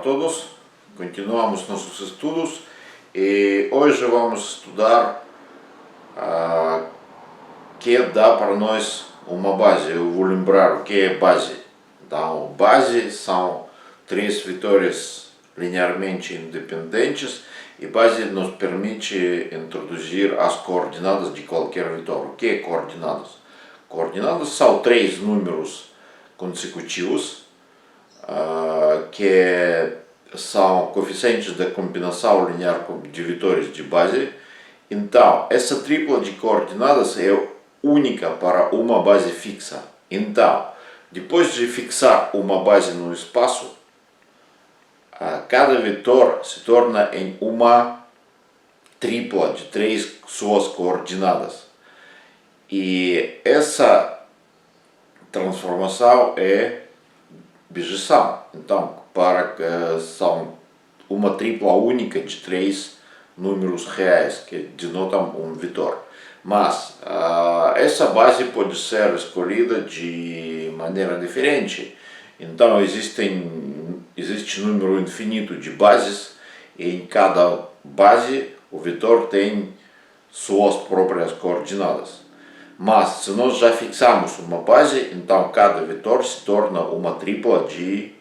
todos, continuamos nossos estudos e hoje vamos estudar que dá para nós uma base. Eu vou lembrar o que é base. Então, base são três vetores linearmente independentes e base nos permite introduzir as coordenadas de qualquer vetor. O que é coordenadas? Coordenadas são três números consecutivos que são coeficientes da combinação linear de vetores de base. Então, essa tripla de coordenadas é única para uma base fixa. Então, depois de fixar uma base no espaço, cada vetor se torna em uma tripla de três suas coordenadas. E essa transformação é bijeção. Então, são uma tripla única de três números reais que denotam um vetor. Mas essa base pode ser escolhida de maneira diferente. Então existe número infinito de bases e em cada base o vetor tem suas próprias coordenadas. Mas se nós já fixamos uma base, então cada vetor se torna uma tripla de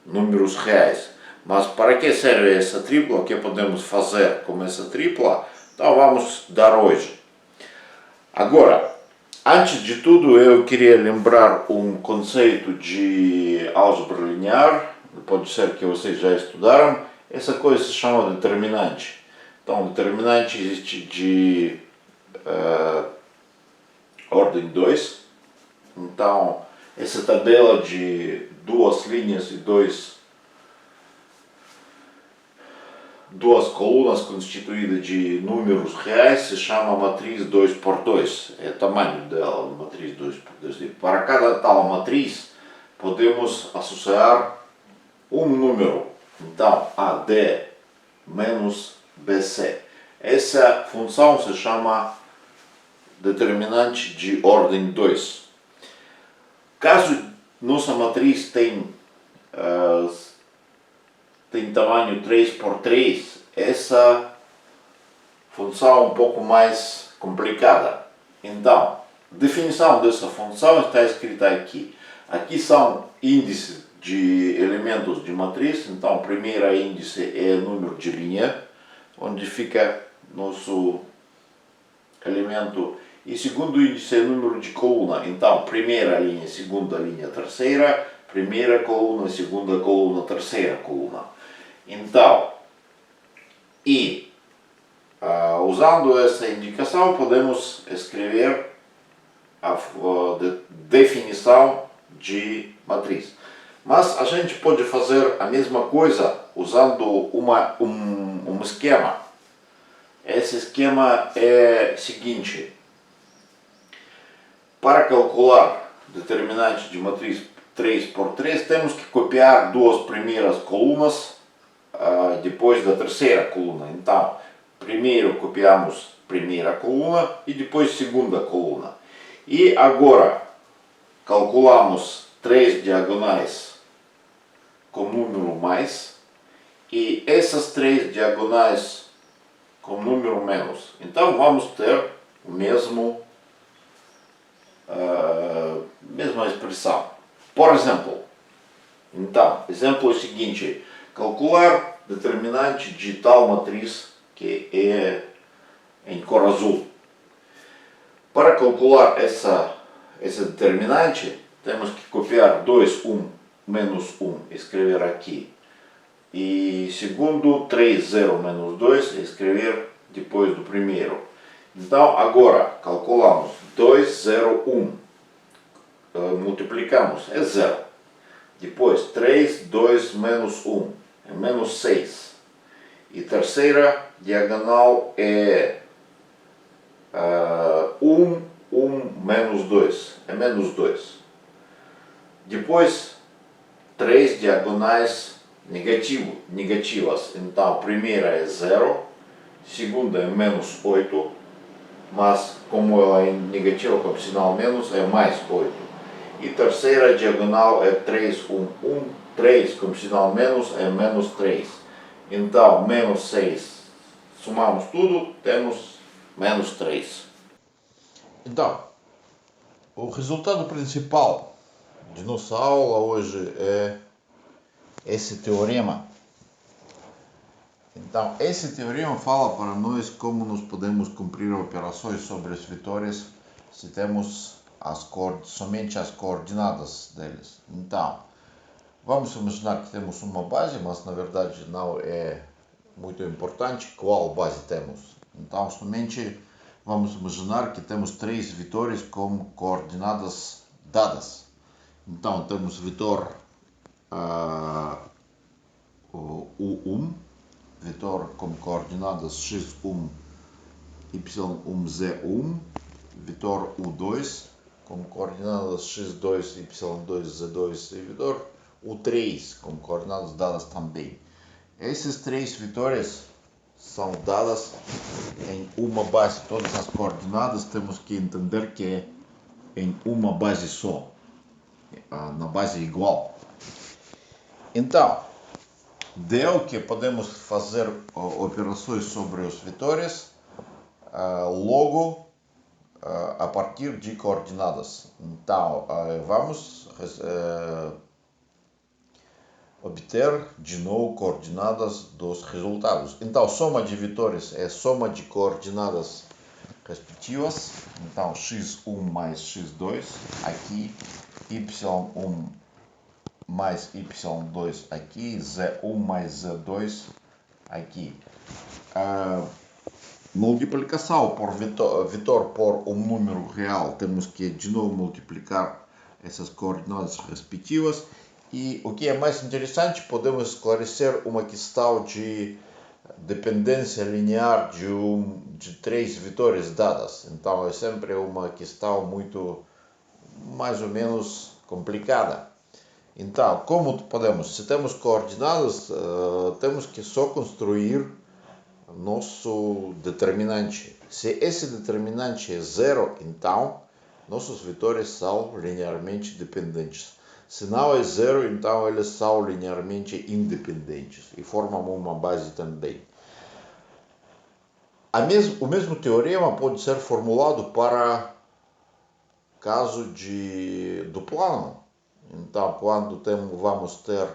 números reais. Mas para que serve essa tripla? O que podemos fazer com essa tripla? Então vamos dar hoje. Agora, antes de tudo, eu queria lembrar um conceito de álgebra linear. Pode ser que vocês já estudaram. Essa coisa se chama determinante. Então, determinante existe de ordem 2. Então, essa tabela de duas linhas e duas colunas constituídas de números reais se chama matriz 2x2. É o tamanho dela, matriz 2x2. Para cada tal matriz, podemos associar um número. Então, AD menos BC. Essa função se chama determinante de ordem 2. Caso nossa matriz tem tamanho 3x3, essa função é um pouco mais complicada. Então, a definição dessa função está escrita aqui. Aqui são índices de elementos de matriz. Então, o primeiro índice é o número de linha, onde fica nosso elemento. E o segundo índice é o número de coluna. Então, primeira linha, segunda linha, terceira, primeira coluna, segunda coluna, terceira coluna. Então, usando essa indicação, podemos escrever a definição de matriz. Mas a gente pode fazer a mesma coisa usando um esquema. Esse esquema é o seguinte. Para calcular determinante de matriz 3x3, temos que copiar duas primeiras colunas depois da terceira coluna. Então, primeiro copiamos primeira coluna e depois segunda coluna. E agora calculamos três diagonais com número mais e essas três diagonais com número menos. Então vamos ter o mesma expressão. Por exemplo, então, exemplo é o seguinte: calcular determinante de tal matriz que é em cor azul. Para calcular essa determinante, temos que copiar 2, 1, menos 1, escrever aqui. E segundo, 3, 0, menos 2, escrever depois do primeiro. Então, agora, calculamos 2, 0, 1. Multiplicamos, é 0. Depois, 3, 2, menos 1, é menos 6. E terceira diagonal é 1, 1, menos 2, é menos 2. Depois, três diagonais negativas. Então, a primeira é 0, segunda é menos 8, mas como ela é negativa com sinal menos, é mais 8. E terceira diagonal é 3, 1, 1, 3 como sinal menos é menos 3. Então, menos 6, somamos tudo, temos menos 3. Então, o resultado principal de nossa aula hoje é esse teorema. Então, esse teorema fala para nós como nós podemos cumprir operações sobre os vetores se temos somente as coordenadas deles. Então, vamos imaginar que temos uma base, mas na verdade não é muito importante qual base temos. Então, somente vamos imaginar que temos três vetores com coordenadas dadas. Então, temos vetor U1, vetor com coordenadas x1, y1, z1, vetor U2 com coordenadas x2, y2, z2 e vetor U3 com coordenadas dadas também. Esses três vetores são dadas em uma base. Todas as coordenadas temos que entender que é em uma base só, na base igual. Então, deu que podemos fazer operações sobre os vetores logo a partir de coordenadas. Então, vamos obter de novo coordenadas dos resultados. Então, soma de vetores é soma de coordenadas respectivas. Então, x1 mais x2 aqui, y1 mais y2 aqui, z1 mais z2 aqui. Multiplicação por vetor por um número real, temos que de novo multiplicar essas coordenadas respectivas. E o que é mais interessante, podemos esclarecer uma questão de dependência linear de três vetores dadas. Então é sempre uma questão muito, mais ou menos, complicada. Então, como podemos? Se temos coordenadas, temos que só construir nosso determinante. Se esse determinante é zero, então nossos vetores são linearmente dependentes. Se não é zero, então eles são linearmente independentes e formam uma base também. O mesmo teorema pode ser formulado para caso do plano. Então, quando vamos ter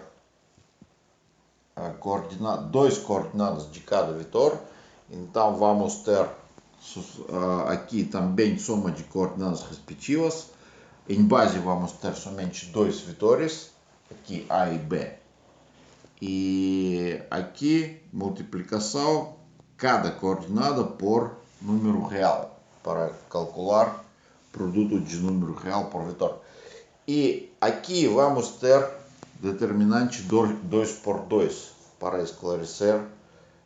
dois coordenadas de cada vetor, então vamos ter aqui também soma de coordenadas respectivas. Em base vamos ter somente dois vetores, aqui A e B. E aqui multiplicação, cada coordenada por número real, para calcular produto de número real por vetor. E aqui vamos ter determinante 2 por 2, para esclarecer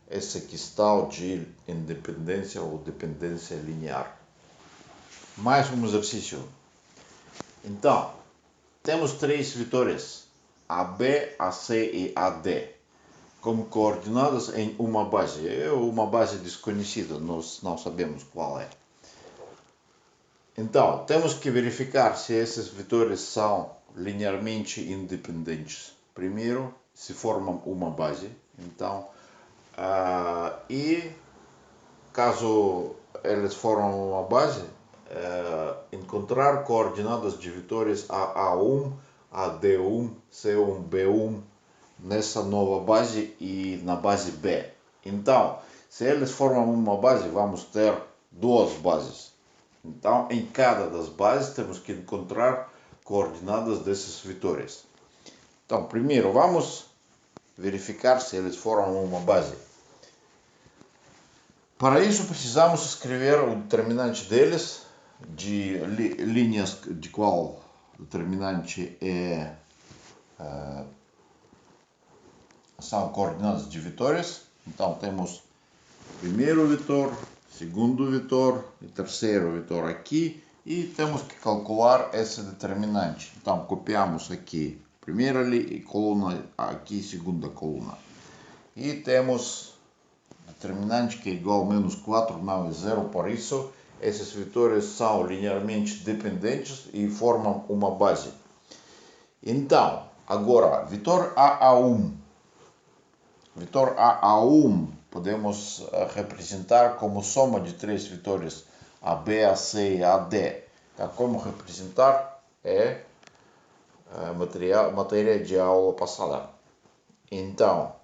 essa questão de independência ou dependência linear. Mais um exercício. Então, temos três vetores, AB, AC e AD, com coordenadas em uma base. É uma base desconhecida, nós não sabemos qual é. Então, temos que verificar se esses vetores são linearmente independentes. Primeiro, se formam uma base. Então, e caso eles formam uma base, encontrar coordenadas de vetores AA1, AD1, C1, B1 nessa nova base e na base B. Então, se eles formam uma base, vamos ter duas bases. Então, em cada das bases, temos que encontrar coordenadas desses vetores. Então, primeiro, vamos verificar se eles formam uma base. Para isso, precisamos escrever o determinante deles, de linhas de qual determinante são coordenadas de vetores. Então, temos primeiro vetor, segundo vetor e terceiro vetor aqui, e temos que calcular esse determinante. Então, copiamos aqui primeira coluna, aqui segunda coluna, e temos determinante que é igual a menos 4, não é zero, por isso esses vetores são linearmente dependentes e formam uma base. Então, Agora, vetor A1. Vetor A1 podemos representar como soma de três vetores AB, AC e AD. Então, como representar é matéria de aula passada. Então,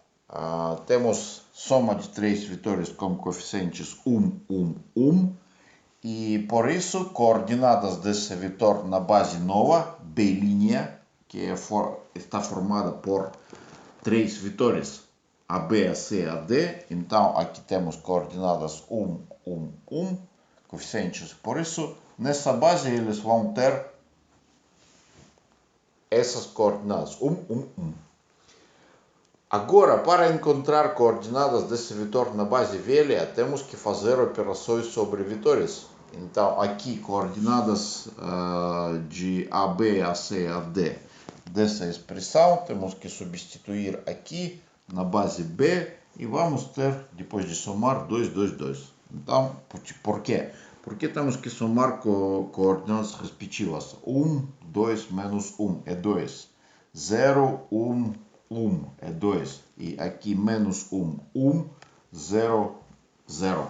temos soma de três vetores com coeficientes 1, 1, 1. E por isso, coordenadas desse vetor na base nova, B', que está formada por três vetores AB, AC, AD. Então, aqui temos coordenadas 1, 1, 1, coeficientes. Por isso, nessa base, eles vão ter essas coordenadas, 1, 1, 1. Agora, para encontrar coordenadas desse vetor na base velha, temos que fazer operações sobre vetores. Então, aqui, coordenadas de AB, AC, AD dessa expressão, temos que substituir aqui na base B e vamos ter, depois de somar, 2, 2, 2. Então, por quê? Porque temos que somar coordenadas respectivas. 1, 2 menos 1 é 2. 0, 1, 1 é 2. E aqui menos 1, 1, 0, 0.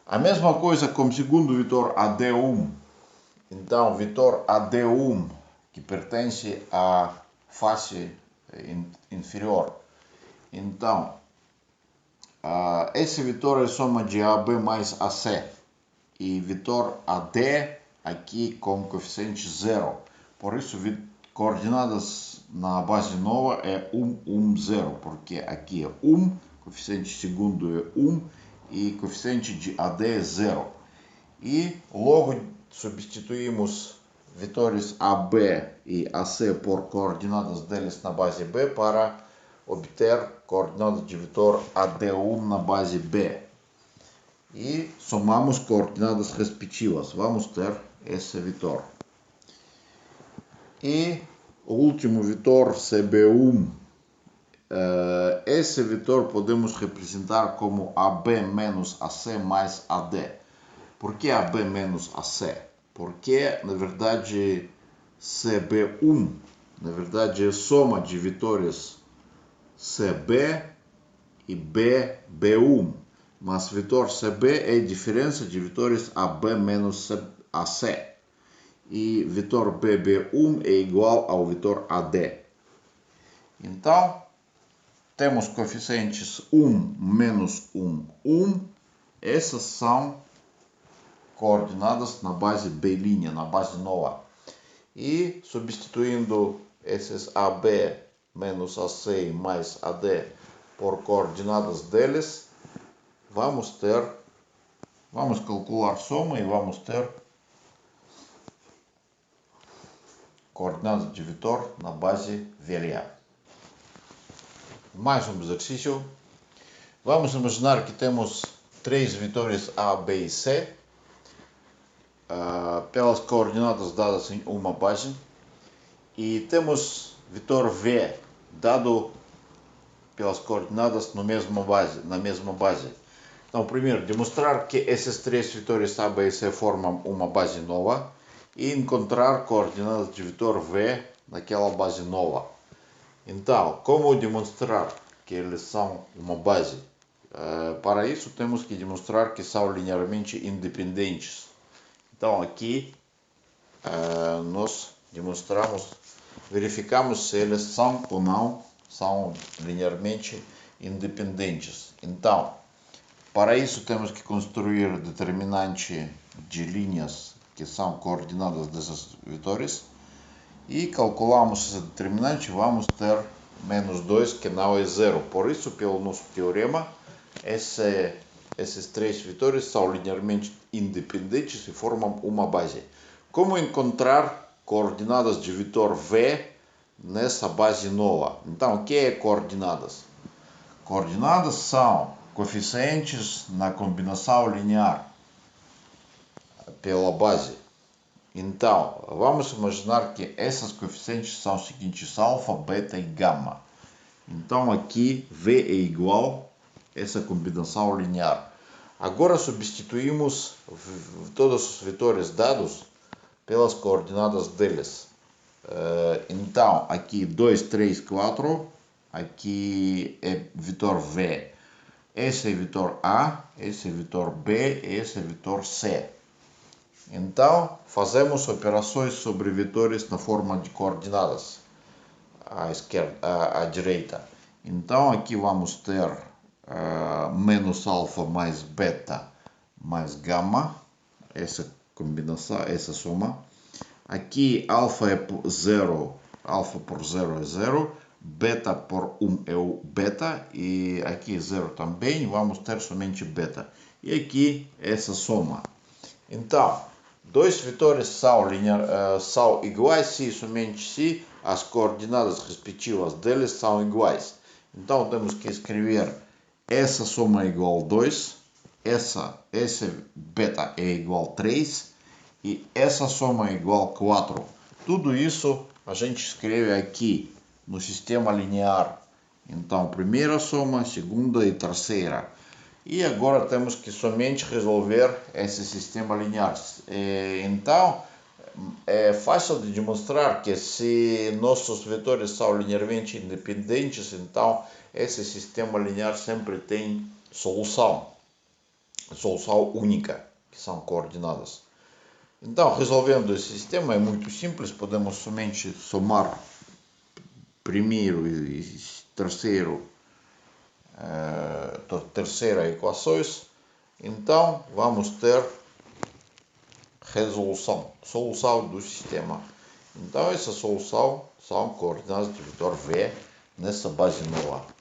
A mesma coisa com o segundo vetor AD1. Então, vetor AD1, que pertence à face inferior. Então, esse vetor é soma de AB mais AC. E vetor AD aqui com coeficiente 0. Por isso, coordenadas na base nova é 1, 1, 0. Porque aqui é 1, coeficiente segundo é 1 e coeficiente de AD é 0. E logo substituímos vetores AB e AC por coordenadas deles na base B para obter coordenadas de vetor AD1 na base B. E somamos coordenadas respectivas. Vamos ter esse vetor. E o último vetor, CB1. Esse vetor podemos representar como AB menos AC mais AD. Por que AB menos AC? Porque, na verdade, CB1, na verdade, é soma de vetores CB e BB1. Mas vetor CB é a diferença de vetores AB menos AC. E vetor BB1 é igual ao vetor AD. Então, temos coeficientes 1 menos 1, 1. Essas são coordenadas na base B', na base nova. E substituindo esses AB menos AC mais AD por coordenadas deles, vamos calcular soma e vamos ter coordenadas de vetor na base velha. Mais um exercício. Vamos imaginar que temos três vetores A, B e C, pelas coordenadas dadas em uma base, e temos vetor V dado pelas coordenadas na mesma base. Então, primeiro, demonstrar que esses três vetores A, B e C formam uma base nova e encontrar coordenadas de vetor V naquela base nova. Então, como demonstrar que eles são uma base? Para isso, temos que demonstrar que são linearmente independentes. Então, aqui nós verificamos se eles são ou não são linearmente independentes. Então, para isso temos que construir determinante de linhas que são coordenadas desses vetores e calculamos esse determinante, vamos ter menos 2 que não é zero. Por isso, pelo nosso teorema, esses três vetores são linearmente independentes e formam uma base. Como encontrar coordenadas de vetor V nessa base nova? Então, o que é coordenadas? Coordenadas são coeficientes na combinação linear pela base. Então, vamos imaginar que esses coeficientes são os seguintes: alfa, beta e gama. Então, aqui V é igual a essa combinação linear. Agora substituímos todos os vetores dados pelas coordenadas deles. Então, aqui 2, 3, 4, aqui é vetor V. Esse é vetor A, esse é vetor B, esse é vetor C. Então, fazemos operações sobre vetores na forma de coordenadas, à esquerda, à direita. Então, aqui vamos ter menos alfa mais beta mais gama, essa combinação, essa soma. Aqui alfa é 0, alfa por 0 é 0, beta por 1 é o beta, e aqui 0 também, vamos ter somente beta. E aqui essa soma. Então, dois vetores são iguais se e somente se as coordenadas respectivas deles são iguais. Então, temos que escrever essa soma é igual a 2, esse beta é igual a 3 e essa soma é igual a 4. Tudo isso a gente escreve aqui no sistema linear. Então, primeira soma, segunda e terceira. E agora temos que somente resolver esse sistema linear. Então, é fácil de demonstrar que se nossos vetores são linearmente independentes, então esse sistema linear sempre tem solução única, que são coordenadas. Então, resolvendo esse sistema é muito simples, podemos somente somar primeiro e terceira equações. Então, vamos ter solução do sistema. Então, essa solução são coordenadas de vetor V nessa base nova.